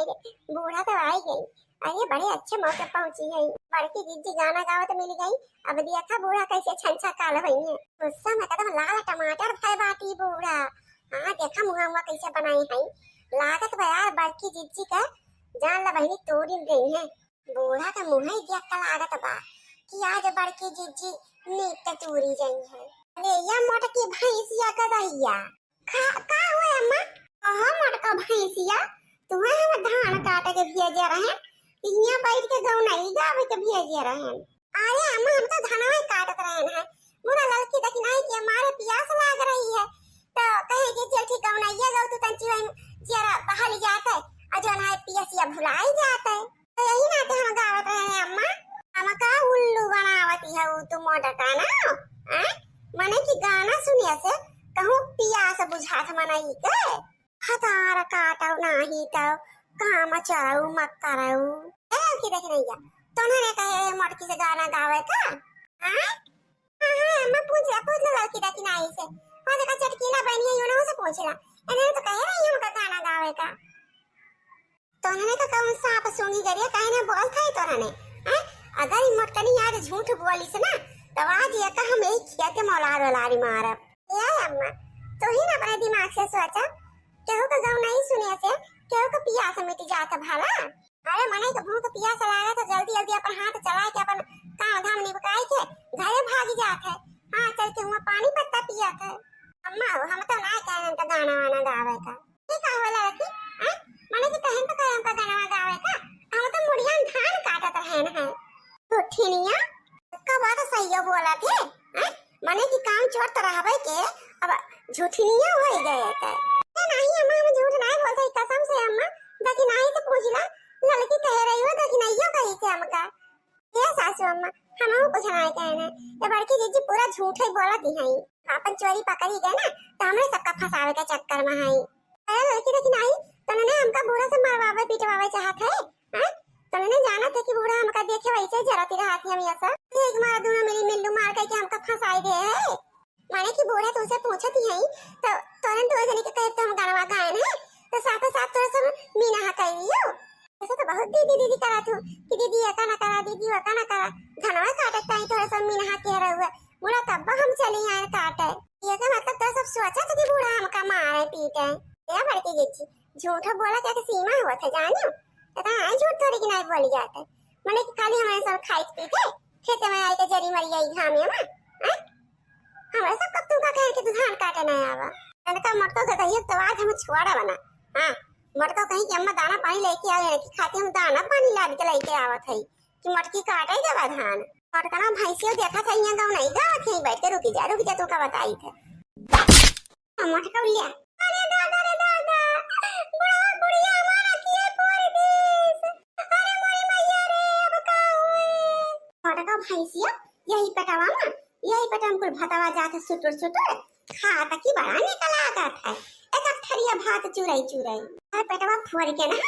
हाय रे बूढ़ा तो आई गई। अरे बड़े अच्छे मौके पहुंची है। बड़की जिज्जी गाना गावत मिल गई। अब देखा बूढ़ा कैसे छनछा काल भई है। गुस्सा में कदम लाल टमाटर खाए बाटी बूढ़ा। हाँ देखा मुंह मुंह कैसे बनाई है। लागत बा यार बड़की जिज्जी का जान ला बहनी तोड़ी गई है। बूढ़ा का मुंह ही देख कर लागत बा कि आज बड़की जिज्जी नीट तूरी गई है। अरे या मोटकी भैंसिया का दहिया का हुआ अम्मा? ओहो मोटका भैंसिया तुम्हें हम धान काटे के भेजे रहे। इहाँ बैठ के गौ नहीं गावे के भेजे रहे। अरे अम्मा हम तो धनवा काटत रहे हैं। मुरा लड़की देखी नहीं कि हमारे प्यास लाग रही है तो कहे कि चल ठीक गौ नहीं गौ तू तंची जरा बाहर जाते अजो ना पियसिया भुलाई जाते। तो यही ना तो हम गावत रहे हैं अम्मा। हम का उल्लू बनावती है तू मोटका ना हैं? मने की गाना सुनिए से कहूँ पियास बुझात मनाई के हतार काटो नाही तो काम चाऊ मक्करऊ ए की देख नहीं जा तो ने कहे मटकी से गाना गावे का हैं? हां मैं पूछ लड़की देखी नहीं से और देखा चटकीला बनी है ना से पूछला एने तो कहे रही हम का गाना गावे का तो ने का कौन सांप सूंघी गरिया कहे ना बोल था तो ने हैं? अगर ई मटकनी यार झूठ बोली से ना तो आज ये का हम एक किया के मौलार वालारी मारब। ए अम्मा तो ही ना अपने दिमाग से सोचा केहू का गाँव नहीं सुने से केहू का पियास मिट जाता भला। अरे मने के भूख पियास लागे तो जल्दी जल्दी अपन हाथ चला के अपन काम धाम निपटाई के घरे भाग जात है। हां चल के वहां पानी पत्ता पियात है। अम्मा हम तो ना कहन का गाना वाना गावे का ठीक है वाला रखी हैं? मने के कहन तो कहन का गाना गावे का हम तो मुड़िया धान काटत रहन है। तो ठीनिया का बात सही हो बोला थे हैं? मने की काम चोर तो रहबे के अब झूठनिया हो गए है। नहीं अम्मा हम झूठ नहीं बोलते कसम से अम्मा देखी नहीं तो पूछला लड़की कह रही हो देखी नहीं हो कही से हमका ये सासू अम्मा हम कुछ नहीं कहना ये बड़की जीजी पूरा झूठ ही बोलती है। अपन चोरी पकड़ी गए ना तो हमरे सबका फसावे के चक्कर में है। अरे लड़की देखी नहीं तो ने हमका बूढ़ा से मारवावे पीटवावे चाहत है हैं? तो ने जाना था कि बूढ़ा हमका देखे वैसे जराती रहती हम ऐसा एक मार दोनों मेरी मिल्लू मार के हमका फंसाई दे है। माने कि बूढ़ा तुझसे पूछत ही है तो तुरंत दो जने के कहे तो हम गाना गायन है तो साथ साथ थोड़ा सा मीना हा कहियो ऐसा तो बहुत दीदी दीदी करा तू कि दीदी ऐसा ना करा दीदी वैसा ना करा धनवा काटता है थोड़ा सा मीना हा कह रहा हुआ बूढ़ा तब हम चले आए काटे ये का मतलब तो सब सोचा था कि बूढ़ा हमका मारे पीटे या बड़की जिज्जी झूठ बोला क्या कि सीमा हुआ था जानियो तो हां झूठ थोड़ी की नहीं बोली जाते माने कि खाली हमारे सब खाई पीते खेत में आई के जरी मरी आई घाम में हैं? हमारे सब कब तुमका कहे कि तू धान काटे नहीं आवा इनका मटको का कहिए तो आज हम छुआड़ा बना हां मटको कहीं कि अम्मा दाना पानी लेके आवे कि खाते हम दाना पानी लाद के लेके आवत है कि मटकी काटे के बाद धान मटकना भैंसियो देखा था यहां गांव नहीं गावत है बैठ के रुक जा तू का बताई थे मटका लिया। अरे दादा बुढ़ा बुढ़िया हमारा किए पूरी देश अरे मोरी मैया रे अब का होए मटका भैंसियो यही पटावा में यही पटम कुल भतवा जात सुटुर खाता की बड़ा निकल आगत है एक थरिया भात चुराई और पेटवा फोड़ के ना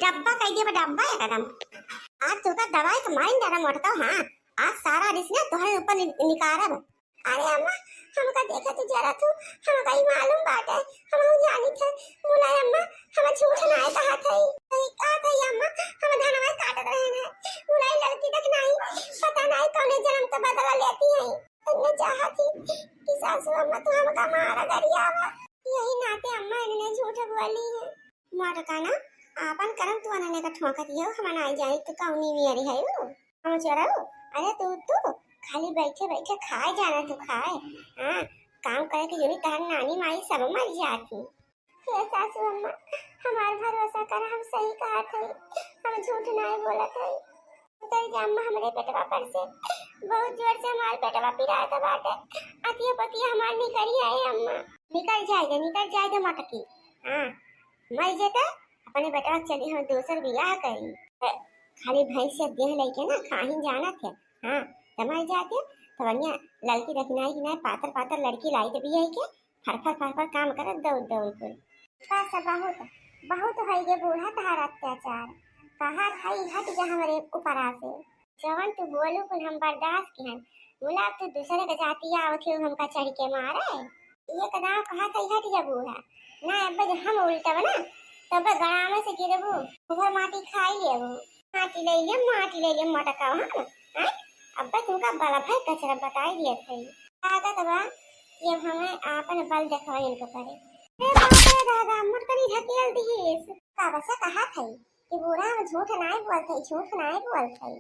डब्बा कह दे डब्बा एकदम आज तो का दवाई तो माइन दाना मोटका हां आज सारा रिश्ते तोहरे ऊपर निकारब। अरे अम्मा हमका देखा तू जरा तू हमका ही मालूम बात है हम जानी थे मुला अम्मा हम झूठ नहीं कहा था का कही अम्मा हम धनवा काट रहे हैं मुला लड़की तक नहीं पता नहीं कौन जन्म का बदला लेती है इन्हें चाहती कि सासू अम्मा तू हमका मारा गरियावा यही नाते अम्मा इन्हें झूठ बोली है मोटका ना आपन करम तू अनने का ठोकत हो हम आई जाए तो कौनी मेरी है हम चोराओ अरे तू खाली बैठे बैठे खाए जाना तू खाए हां काम करे के जोनी तार नानी माई सब मर जाती हे सासू अम्मा हमार भरोसा कर हम सही कहा थे हम झूठ नहीं बोला थे उतर जा अम्मा हमरे पेटवा पर से बहुत जोर से हमार पेटवा पिराता बाटे अतिया पतिया हमार निकल आए अम्मा निकल जाएगा मटकी हां मर जेता अपने बेटवा चली हम दूसर बियाह करी खाली भैंस से देह लेके ना कहीं जाना थे हां समझ जाते तो बढ़िया लड़की रखनाई कि नहीं पातर लड़की लाई तो भी है के फर काम कर दौड़ कर बस बहुत है ये बूढ़ा तार अत्याचार कहा खाई हट जा हमारे ऊपर से जवन तू बोलू कुल हम बर्दाश्त की हैं बोला तू दूसरे के जाती आवत हो हमका चढ़ के मारे ये कदा कहा कही हट जा बूढ़ा ना अब हम उल्टा बना तब गड़ा में से गिरबू उधर माटी खाई लेबू माटी ले ले मटका हां हैं। अब तुमका बड़ा भाई कचरा बताई दिया थे आदत बा ये हमें आपन बल देखवा इनको करे। अरे बाप रे दादा मुटकनी ढकेल दिए का बसा कहा थई कि बूढ़ा में झूठ नहीं बोलते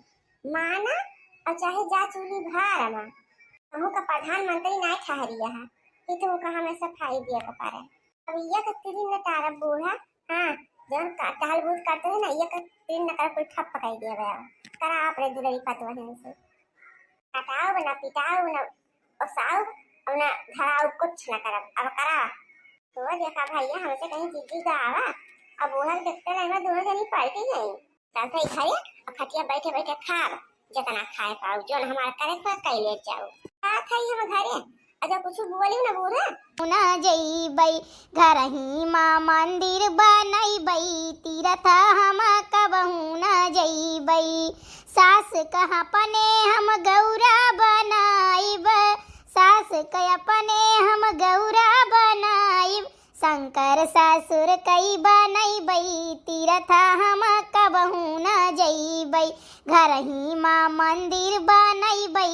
माना और चाहे जा चूली भार मा हमू का प्रधानमंत्री नहीं ठहरिया है कि तुम कहा में सफाई दिया का पारे। अब ये का तीन न तारा बूढ़ा हां जन का टाल बूत करते हैं ना ये का तीन न कर कोई ठप पकाई दिया गया करा आप रे दुलरी पतवा है से कटाओ ना पिटाओ ना ओसाओ और ना धराओ कुछ ना कर अब करा तो देखा भैया हमसे कहीं जीजी का आवा अब बूढ़ा देखते रहे दोनों जनी पलटी गई चलते घरे और खटिया बैठे बैठे खा जितना खाए पाओ जो हमारा करे कई ले जाओ का खाई हम घरे अगर कुछ बोली ना बूढ़ा ना जईबै घर ही माँ मंदिर बनैबै तीरथ हम कबहू न जईबै सास कहाँ पने हम गौरा बनाइब सास कह अपने हम गौरा बनाइब शंकर ससुर कई बनैबै तीरथ हम कबहू न जईबै घर ही माँ मंदिर बनैबै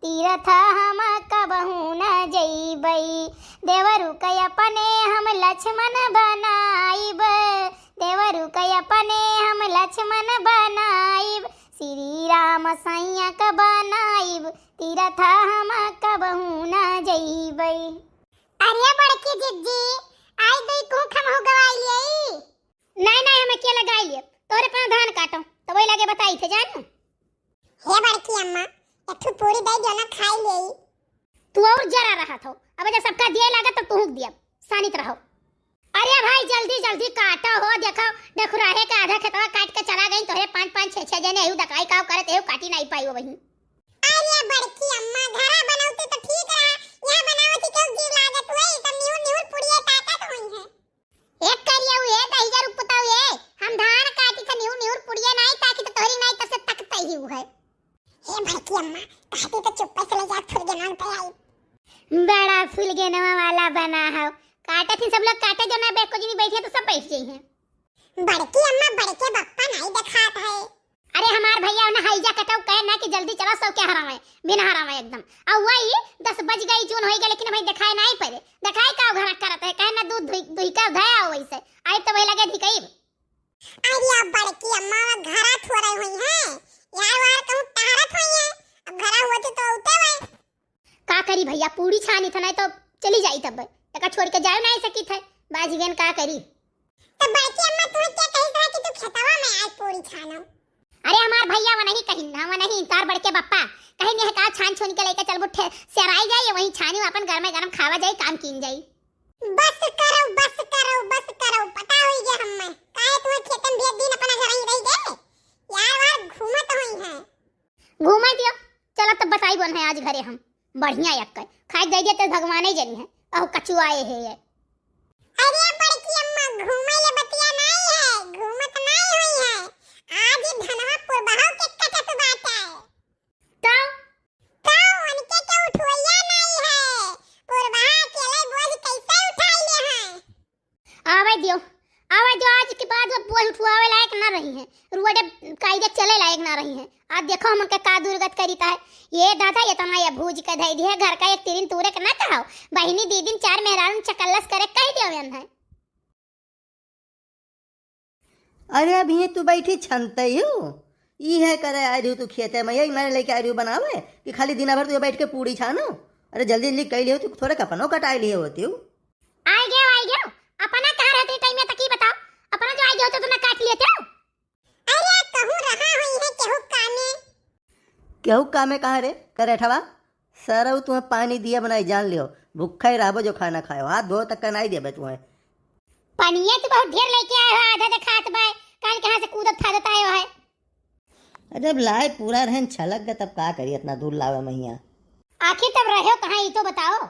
तीरथ हम कबहू न जईबै देवरु कय अपने हम लक्ष्मण बनाइब देवरु कय अपने हम लक्ष्मण बनाइब श्री राम सैया क बनाइब तीरथ हम कबहू न जईबै। अरे बड़की जिज्जी आई दई को खमहु गवाइली नहीं हमें के लगाई लिए तोरे पर धान काटो तो वही लगे बताई थे जान हे बड़की अम्मा एक पूरी दई जो ना खाई लेई तू और जरा रहा था अब जब सबका दिया लगा तब तू दिया शानित रहो। अरे भाई जल्दी जल्दी काटो हो देखो रहे का आधा खेतवा काट के चला गई तोरे 5 6 जने एहू दकाई काव करे तेहू काटी नहीं पाई हो वही। अरे बड़की अम्मा घरा बनाउते तो ठीक रहा यहां बनावती क्यों जीव लागत होई तब न्यूर पुड़िया ताकत होई है एक करिया हुए 10000 रुपया हुए हम धान काटी त न्यूर पुड़िया नहीं ताकि तो तोरी नहीं तसे तकता ही है। हे बड़की अम्मा काटी तो चुप से ले जा फुल के नाम पे आई बड़ा फूल के नवा वाला बना है काटे थे सब लोग काटे जो ना बेको जी बैठे तो सब बैठ गई हैं। बड़की अम्मा बड़के बप्पा नहीं दिखाता है। अरे हमार भैया ने हाईजा कटाऊ कहे ना कि जल्दी चला सब क्या हरावे बिना हरावे एकदम अब वही 10 बज गई जून हो गई लेकिन भाई दिखाए नहीं पड़े दिखाए का घर करत है कहे ना दूध दुई का धया वैसे आई तो वही लगे धिकई। अरे अब बड़की अम्मा घरा थोड़े हुई है यार वार कहूं तारत हुई है अब घरा होती तो उते हुए का करी भैया पूरी छानी था नहीं तो चली जाई तब एक छोड़ के जाओ नहीं सकी थे बाजीगन का करी तो बड़की अम्मा तू क्या कही था कि तू खेतवा में आज पूरी छानो अरे हमार भैया वो नहीं कहीं ना वो नहीं तार बड़के बप्पा कहीं नहीं का छान छोन के लेके चल बुठे सेराई जाए वहीं छानी अपन घर में गरम खावा जाए काम कीन जाए। बस करो पता होई गया हम्मे काहे तू खेतन भेज दिन अपना घर ही रह गए यार वार घूमत होई है घूमा दियो चलो तब बताई बन है आज घरे हम बढ़िया एक खाए जाइए तो भगवान ही जनी है और कचू आए है। अरे बड़की अम्मा घूमे ले बतिया नहीं है घूमत नहीं हुई है आज ही धनवा पुरबहाव के कटत बात है तो उनके के उठवैया नहीं है पुरबहा अकेले बोझ कैसे उठाई ले हैं आवे दियो आज के बाद वो बोझ उठवावे लायक ना रही है रुआडे कायदे चले लायक ना रही है आज देखो हम के का दुर्गत करीता है ये दादा ये तना ये भूज के धई दिए घर का एक तीन तूरे के ना कहो बहिनी दीदी 4 मेहरान चकल्लस करे कह दियो है। अरे अभी तू बैठी छनते हो ई है करे आ रही तू खेते में यही मैंने लेके आ रही बनावे कि खाली दिन भर तू बैठ के पूरी छानो अरे जल्दी जल्दी कह लियो तू थोड़े कपनो कटाई लिए होती हो आ गया अपना कहां रहते टाइम में तक ही बताओ अपना जो आ गया तो ना काट लेते हो। अरे कहूं रहा हुई है केहू कामे कहाँ रे करे ठवा सरऊ तुम्हें पानी दिया बनाई जान लियो भूखा ही रहो जो खाना खाओ हाथ धो तक का नहीं दे तुम्हें पनिया तो बहुत ढेर लेके आए हो आधा खात बाय काल कहां से कूदत फादत आयो है। अरे जब लाए पूरा रहन छलक गए तब का करिए इतना दूर लावे मैया आखिर तब रहे हो कहाँ ये तो बताओ।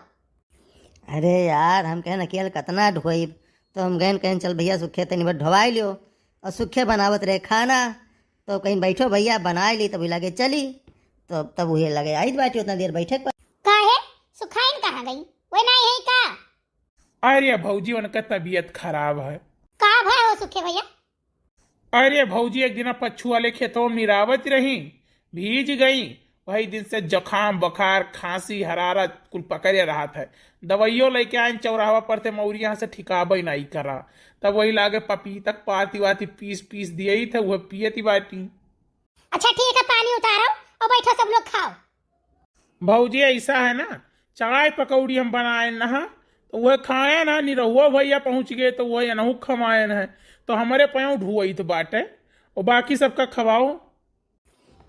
अरे यार हम कहन अकेले कतना ढोई तो हम गए कहन चल भैया सुखे तनी बस ढवाई लियो और सुखे बनावत रहे खाना तो कहीं बैठो भैया बना ली तभी लगे चली तो तब वही लगे आई बैठी उतना देर बैठक पर काहे सुखाइन कहाँ गई वो नहीं है का। अरे भौजी उनका तबीयत खराब है। का भय हो सुखे भैया? अरे भौजी एक दिन पच्छू वाले खेतों में निरावत रही, भीज गई। वही दिन से जुकाम बुखार खांसी हरारत कुल पकड़े रहा था। दवाइयों लेके आए चौराहा पर थे, मौरी यहाँ से ठिकाबे नहीं करा। तब वही लागे पपीतक पाती वाती पीस पीस दिए ही थे, वह पियती बाटी। अच्छा ठीक है, पानी उतारो और बैठो सब लोग खाओ। भौजी ऐसा है ना, चाय पकौड़ी हम बनाए ना तो वह खाए ना, निरहुआ भैया पहुंच गए तो वह अनहू खमायन है, तो हमारे पाँव ढुआई तो बाटे और बाकी सबका खवाओ।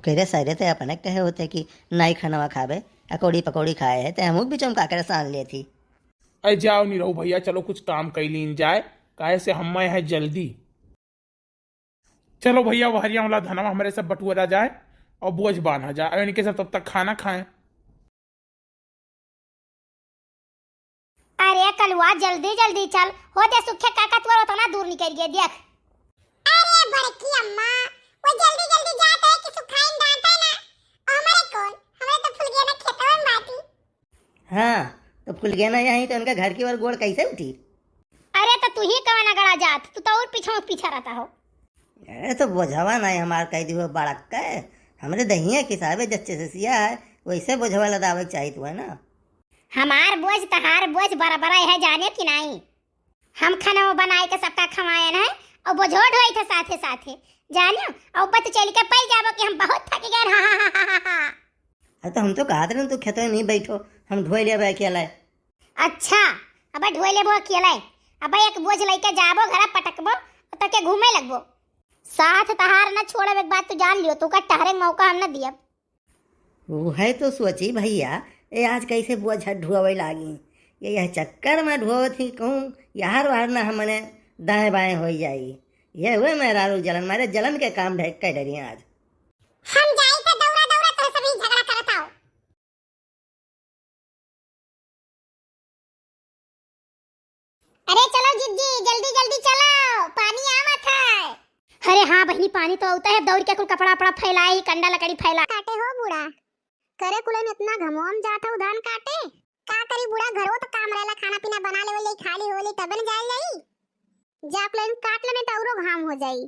कह सारे तो अपने कहे होते कि नाई खाना खावे, अकौड़ी पकौड़ी खाए है तो हम भी चमका कर सान ले थी। अरे जाओ निरहु भैया, चलो कुछ काम कर लीन जाए, काहे से हम है जल्दी। चलो भैया वो हरिया वाला धनवा हमारे सब बटुरा जाए और बोझ बांधा जाए, इनके सब तब तक खाना खाएं। अरे कलुआ जल्दी जल्दी चल, होते सुखे काका तुअर उतना दूर निकल गए देख। अरे बड़की अम्मा, वो जल्दी जल्दी जाते है कि सुखाइन डांटा ना। हमारे कौन, हमारे तो फुल गया ना खेतों में बाटी। हाँ तो फुल गया ना यहीं, तो उनका घर की ओर गोड़ कैसे उठी? अरे तो तू ही कवना गड़ा जात, तू तो और पीछा रहता हो। अरे तो बोझवा ना हमार कह दी बाड़क का है, हमारे दहिया किसाबे जच्चे से सिया है, वैसे बोझवा लदावे चाहिए तो है ना। हमार बोझ तहार बोझ बराबर है, जाने कि नहीं। हम खाना बनाए के सबका खवायन है और बोझो ढोई थे साथे साथे, जानियो। और पत चल के पै जाबो कि हम बहुत थक गए। हा। अरे तो हम तो कहा थे तू खेतों में नहीं बैठो, हम ढोई ले अकेला है। अच्छा अब ढोई लेबो अकेला, अब एक बोझ लेके जाबो घर पटकबो तो के घूमे लगबो। साथ तहार न छोड़ब, एक बात तू जान लियो, तू का टहरे मौका हम न दियब। वो है तो सोची भैया, ये आज कैसे बुआ झट ढुआवे लागी, ये यह चक्कर में ढुआ थी कहूँ यार वार ना हमने दाएं बाएं हो जाई। ये हुए मैं रारू जलन मारे जलन के काम ढेक के डरी आज। हम जाई तो दौड़ा दौड़ा तो सभी झगड़ा करत आओ। अरे चलो जिद्दी, जल्दी जल्दी चलो, पानी आवत है। अरे हाँ बहनी, पानी तो आता है, दौड़ के कुल कपड़ा अपड़ा फैलाए ही, कंडा लकड़ी फैला। काटे हो बूढ़ा, करे कुलन इतना घमोम जाता हूँ धान काटे। का करी बूढ़ा, घरो तो काम रहला, खाना पीना बना लेवले, खाली होली तबन जाए जाई। जा कुलन काट लेने तो औरो घाम हो जाई।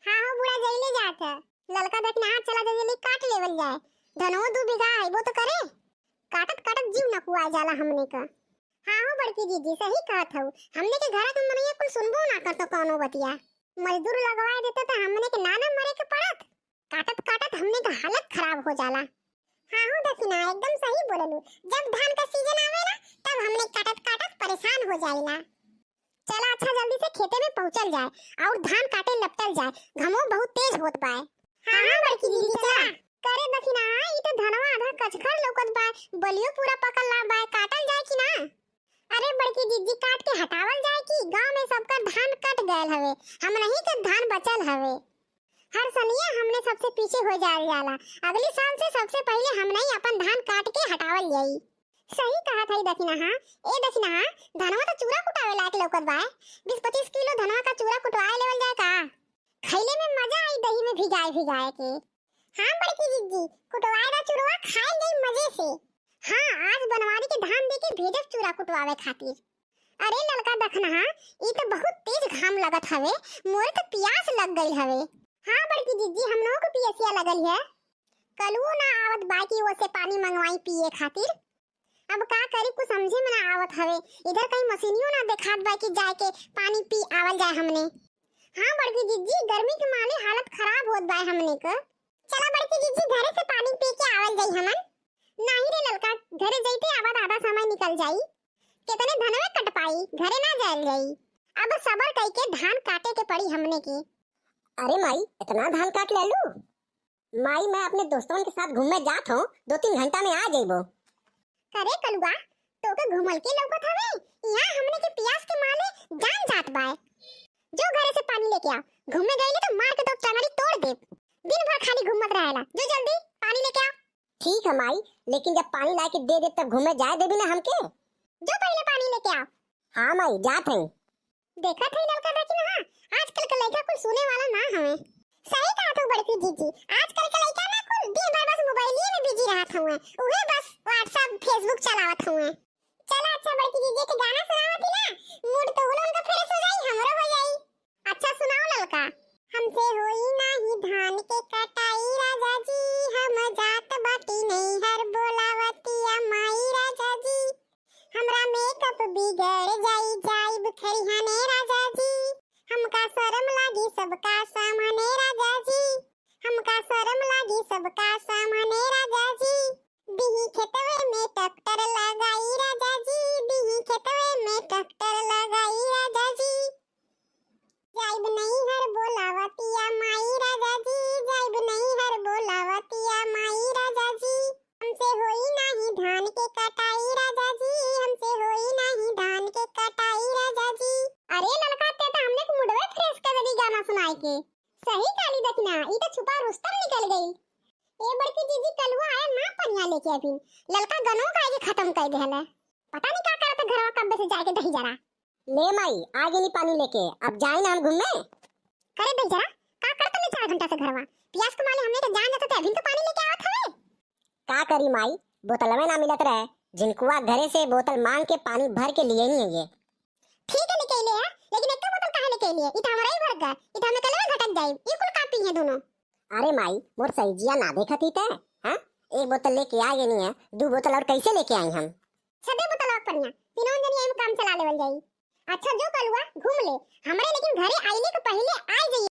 हाँ हो बूढ़ा, जइले जात है, ललका देखना हाथ चला जल्दी काट लेवल जाए। धनो 2 बीघा है वो तो करे, काटत काटत जीव न कुआ जाला हमने का। हाँ हो बड़की दीदी सही कहत हूँ, हमने के घर तुम मनैया कुल सुनबो ना करतो कौनो बतिया। मजदूर लगवाए देते तो हमने के नाना मरे के पड़त, काटत काटत हमने का हालत खराब हो जाला। हाँ हो दखिना एकदम सही बोललू, जब धान का सीजन आवे ना तब हमने काटत काटत परेशान हो जाइला। चला अच्छा जल्दी से खेते में पहुंचल जाए और धान काटे लपटल जाए, घमो बहुत तेज होत बाय। हाँ हाँ बड़की दीदी चला करे दखिना, ई तो धनवा आधा कचखर लौकत बाय, बलियो पूरा पकल ला बाय, काटल जाए कि ना। अरे बड़की दीदी काट के हटावल जाए कि गांव में सबका धान कट गयल हवे, हम नहीं के धान बचल हवे। हर सलिया हमने सबसे पीछे हो जाल जाला, अगले साल से सबसे पहले हम नहीं अपन धान काट के हटावल जाई। सही कहा था दखिना। हाँ ए दखिना, हाँ धनवा तो चूरा कुटावे लायक लौकत बाय, 20-25 किलो धनवा का चूरा कुटवाए लेवल जाए का, खइले में मजा आई दही में भिगाए के। हाँ बड़की दीदी, कुटवाए दा चूरवा खाए गई मजे से। हाँ आज बनवारी के धान दे के भेजब चूरा कुटवावे खातिर। अरे ललका दखना, हाँ ई तो बहुत तेज घाम लगत हवे, मोर तो प्यास लग गई हवे। हाँ बड़की दीदी, हम लोगों को पियसिया लगल है, कलू ना आवत बाकी वो से पानी मंगवाई पिए खातिर। अब का करी कुछ समझे में ना आवत हवे, इधर कहीं मशीनियों ना देखात बा कि जाए के पानी पी आवल जाए हमने। हाँ बड़की दीदी, गर्मी के मारे हालत खराब होत बा हमने का। चला बड़की दीदी घरे से पानी पी के आवल जाई हमन। नहीं रे ललका, घरे जाइते आबाद आधा समय निकल जाई, कितने धनवे कट पाई, घरे ना जाल जाई। अब सबर कई के धान काटे के पड़ी हमने के। अरे माई इतना धान काट ले लू? माई मैं अपने दोस्तों के साथ घूमने जात हूँ, 2-3 घंटा में आ जाइबो। करे कलुआ तो के घुमल के लौकत हवे, यहाँ हमने के प्यास के माले जान जात बाय। जो घरे से पानी लेके आओ, घूमने गईले तो मार के दो टंगड़ी तोड़ दे, दिन भर खाली घूमत रहेला। जो जल्दी पानी लेके आओ। ठीक है माई, लेकिन जब पानी ला के दे दे तब घूमने जाए देबी ना हमके। जो पहले पानी लेके आओ। हाँ माई जात हई। देखा थे लड़का देखी ना, आजकल का लड़का कुछ सुने वाला ना हवे। सही कहा तू बड़की दीदी, आजकल का लड़का ना कुल दिन भर बस मोबाइल में बिजी रहत हवे, उहे बस व्हाट्सएप फेसबुक चलावत हवे। चला अच्छा बड़की दीदी के गाना सुनावत ही ना, मूड तो उनका फ्रेश हो जाई, हमरो हो जाई। बिगड़ जाई जाइब खरिहाने राजा जी। हमका शरम लागी सबका सामने राजा जी। हमका शरम लागी सबका सामने राजा जी। बिही खेतवे में ट्रैक्टर लगाई राजा जी। बिही खेतवे में ट्रैक्टर लगाई राजा जी। जाइब नहीं हर बोलावतिया माई राजा जी। जाइब नहीं हर बोलावतिया माई राजा जी। हमसे होई नहीं धान के कटाई राजा जी। हमसे होई नहीं धान के कटाई राजा जी। अरे लड़का ते तो हमने को मुड़वे फ्रेश कर दी गाना सुनाई के। सही गाली देखना ई तो छुपा रुस्तम निकल गई। ए बड़की जीजी कलवा आए ना पनिया लेके अभी लड़का गनो का के खत्म कर देला। पता नहीं क्या करत घरवा कब से जाके दही जरा ले माई आगे नहीं पानी लेके अब जाए ना हम घूमने। करे भाई जरा का करत मैं 4 घंटा से घरवा पियास के माले हमने तो जान जाते थे अभी तो पानी लेके आवत हवे। का करी माई बोतल में ना मिलत रहे जिनकुआ घरे से बोतल मांग के पानी भर के लिए नहीं है ये। ठीक है लेके ले लेकिन एक बोतल काहे लेके लिए ई त हमरा ही भर गए ई त हमें कलवा घटक जाई ई कुल कापी है दोनों। अरे माई मोर सहीजिया ना देखत ही ते हां एक बोतल लेके आ गई नहीं है 2 बोतल और कैसे लेके आई हम। छबे बोतल और पनिया तीनों जन यही काम चला लेवल जाई। अच्छा जो कलवा घूम ले हमरे लेकिन घरे आइले के पहले आ जाइए।